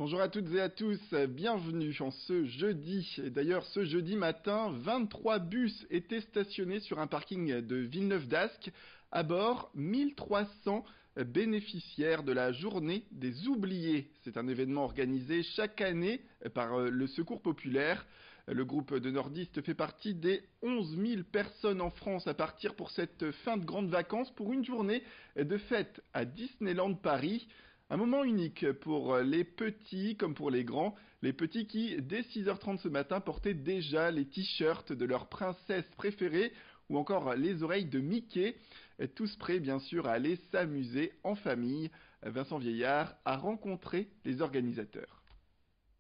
Bonjour à toutes et à tous, bienvenue en ce jeudi. Et d'ailleurs, ce jeudi matin, 23 bus étaient stationnés sur un parking de Villeneuve-d'Ascq. À bord, 1300 bénéficiaires de la journée des oubliés. C'est un événement organisé chaque année par le Secours populaire. Le groupe de nordistes fait partie des 11 000 personnes en France à partir pour cette fin de grandes vacances pour une journée de fête à Disneyland Paris. Un moment unique pour les petits comme pour les grands. Les petits qui, dès 6h30 ce matin, portaient déjà les t-shirts de leur princesse préférée ou encore les oreilles de Mickey. Tous prêts, bien sûr, à aller s'amuser en famille. Vincent Vieillard a rencontré les organisateurs.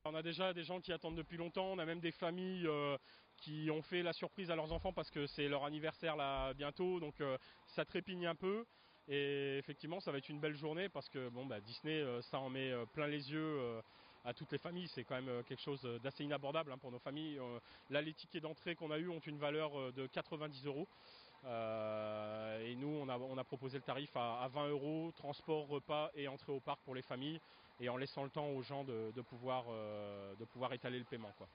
On a déjà des gens qui attendent depuis longtemps, on a même des familles qui ont fait la surprise à leurs enfants parce que c'est leur anniversaire là bientôt, donc ça trépigne un peu. Et effectivement, ça va être une belle journée parce que Disney, ça en met plein les yeux à toutes les familles. C'est quand même quelque chose d'assez inabordable pour nos familles. Là, les tickets d'entrée qu'on a eu ont une valeur de 90 euros. Et nous, on a proposé le tarif à 20 euros, transport, repas et entrée au parc pour les familles, et en laissant le temps aux gens de pouvoir étaler le paiement, quoi.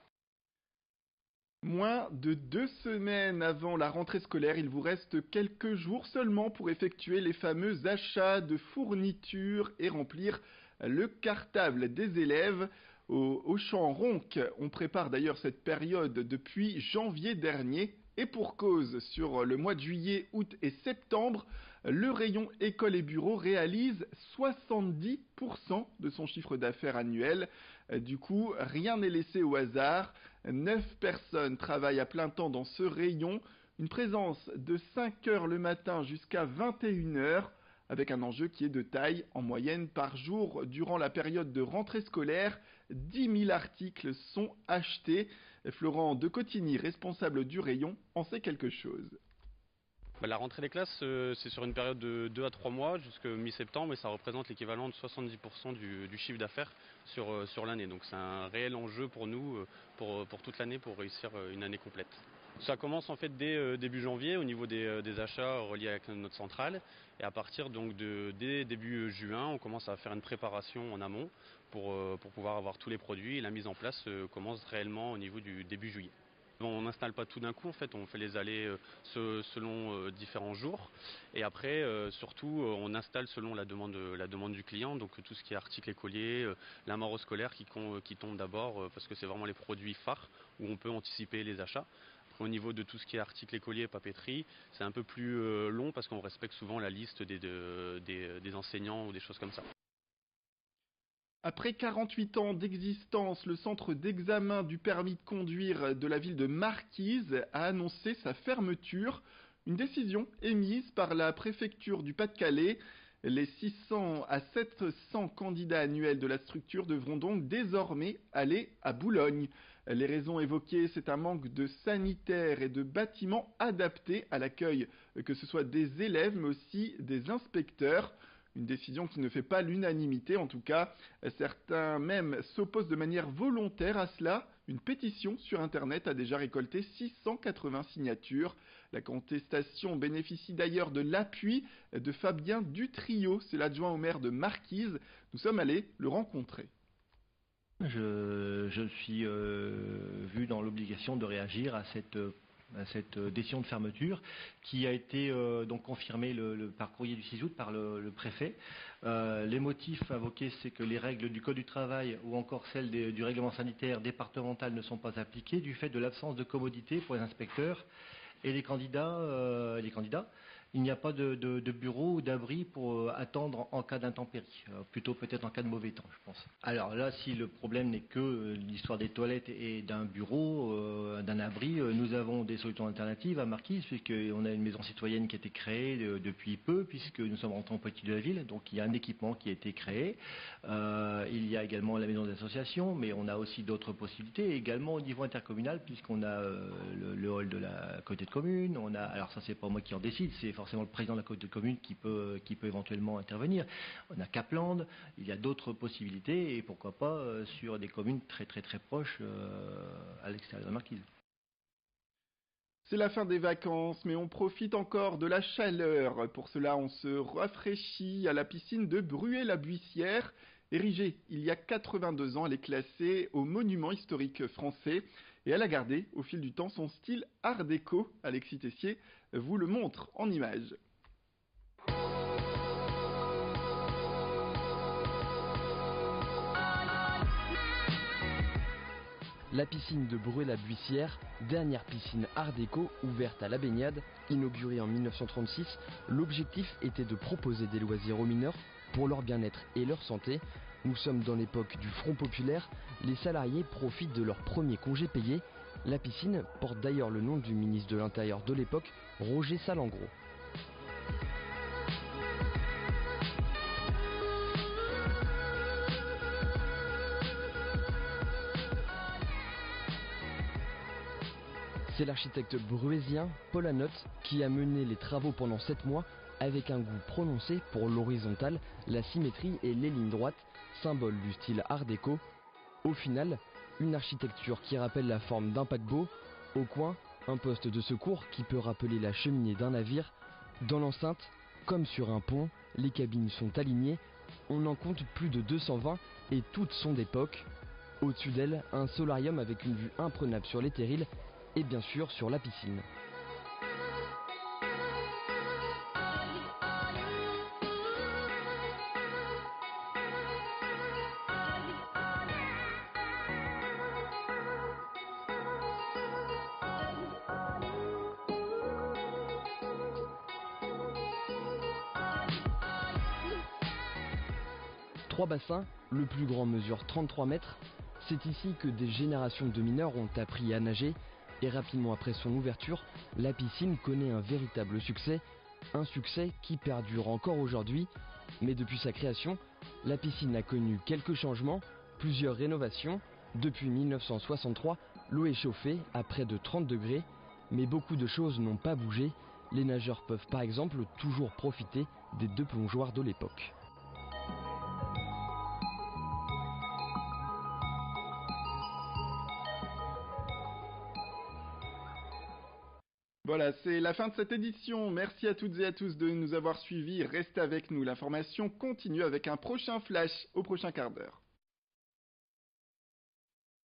Moins de 2 semaines avant la rentrée scolaire, il vous reste quelques jours seulement pour effectuer les fameux achats de fournitures et remplir le cartable des élèves. Au champ Ronc, on prépare d'ailleurs cette période depuis janvier dernier. Et pour cause, sur le mois de juillet, août et septembre, le rayon école et bureau réalise 70% de son chiffre d'affaires annuel. Du coup, rien n'est laissé au hasard. 9 personnes travaillent à plein temps dans ce rayon. Une présence de 5 heures le matin jusqu'à 21 heures, avec un enjeu qui est de taille. En moyenne, par jour, durant la période de rentrée scolaire, 10 000 articles sont achetés. Florent de Cotigny, responsable du rayon, en sait quelque chose. La rentrée des classes, c'est sur une période de 2 à 3 mois jusqu'à mi-septembre et ça représente l'équivalent de 70% du chiffre d'affaires sur l'année. Donc c'est un réel enjeu pour nous, pour toute l'année, pour réussir une année complète. Ça commence en fait dès début janvier au niveau des achats reliés avec notre centrale, et à partir donc dès début juin, on commence à faire une préparation en amont pour pouvoir avoir tous les produits, et la mise en place commence réellement au niveau du début juillet. On n'installe pas tout d'un coup, en fait, on fait les allées selon différents jours, et après surtout on installe selon la demande du client, donc tout ce qui est articles écoliers, la maro scolaire qui tombe d'abord parce que c'est vraiment les produits phares où on peut anticiper les achats. Au niveau de tout ce qui est articles écoliers, papeterie, c'est un peu plus long parce qu'on respecte souvent la liste des enseignants ou des choses comme ça. Après 48 ans d'existence, le centre d'examen du permis de conduire de la ville de Marquise a annoncé sa fermeture. Une décision émise par la préfecture du Pas-de-Calais. Les 600 à 700 candidats annuels de la structure devront donc désormais aller à Boulogne. Les raisons évoquées, c'est un manque de sanitaires et de bâtiments adaptés à l'accueil, que ce soit des élèves mais aussi des inspecteurs. Une décision qui ne fait pas l'unanimité, en tout cas. Certains même s'opposent de manière volontaire à cela. Une pétition sur Internet a déjà récolté 680 signatures. La contestation bénéficie d'ailleurs de l'appui de Fabien Dutrio, c'est l'adjoint au maire de Marquise. Nous sommes allés le rencontrer. Je suis vu dans l'obligation de réagir à cette décision de fermeture qui a été donc confirmée par courrier du 6 août par le préfet. Les motifs invoqués, c'est que les règles du Code du travail ou encore celles du règlement sanitaire départemental ne sont pas appliquées du fait de l'absence de commodité pour les inspecteurs et les candidats. Il n'y a pas de bureau ou d'abri pour attendre en cas d'intempérie, plutôt peut-être en cas de mauvais temps, je pense. Alors là, si le problème n'est que l'histoire des toilettes et d'un bureau, d'un abri, nous avons des solutions alternatives à Marquise, puisqu'on a une maison citoyenne qui a été créée depuis peu, puisque nous sommes rentrés en politique de la ville, donc il y a un équipement qui a été créé. Il y a également la maison d'association, mais on a aussi d'autres possibilités, également au niveau intercommunal, puisqu'on a le hall de la communauté de communes, on a, alors ça c'est pas moi qui en décide, c'est forcément le président de la communauté de communes qui peut éventuellement intervenir. On a Capland, il y a d'autres possibilités, et pourquoi pas sur des communes très très très proches à l'extérieur de la Marquise. C'est la fin des vacances, mais on profite encore de la chaleur. Pour cela, on se rafraîchit à la piscine de Bruay-la-Buissière. Érigée il y a 82 ans, elle est classée au monument historique français et elle a gardé au fil du temps son style art déco. Alexis Tessier vous le montre en images. La piscine de Bruay-la-Buissière, dernière piscine art déco ouverte à la baignade, inaugurée en 1936, l'objectif était de proposer des loisirs aux mineurs pour leur bien-être et leur santé. Nous sommes dans l'époque du Front populaire, les salariés profitent de leur premier congé payé. La piscine porte d'ailleurs le nom du ministre de l'Intérieur de l'époque, Roger Salengro. C'est l'architecte bruésien Paul Hanotte qui a mené les travaux pendant 7 mois avec un goût prononcé pour l'horizontale, la symétrie et les lignes droites, symbole du style art déco. Au final, une architecture qui rappelle la forme d'un paquebot. Au coin, un poste de secours qui peut rappeler la cheminée d'un navire. Dans l'enceinte, comme sur un pont, les cabines sont alignées. On en compte plus de 220 et toutes sont d'époque. Au-dessus d'elles, un solarium avec une vue imprenable sur les terrils et bien sûr sur la piscine. Trois bassins, le plus grand mesure 33 mètres. C'est ici que des générations de mineurs ont appris à nager. Et rapidement après son ouverture, la piscine connaît un véritable succès. Un succès qui perdure encore aujourd'hui. Mais depuis sa création, la piscine a connu quelques changements, plusieurs rénovations. Depuis 1963, l'eau est chauffée à près de 30 degrés. Mais beaucoup de choses n'ont pas bougé. Les nageurs peuvent par exemple toujours profiter des 2 plongeoires de l'époque. Voilà, c'est la fin de cette édition. Merci à toutes et à tous de nous avoir suivis. Restez avec nous, l'information continue avec un prochain flash au prochain quart d'heure.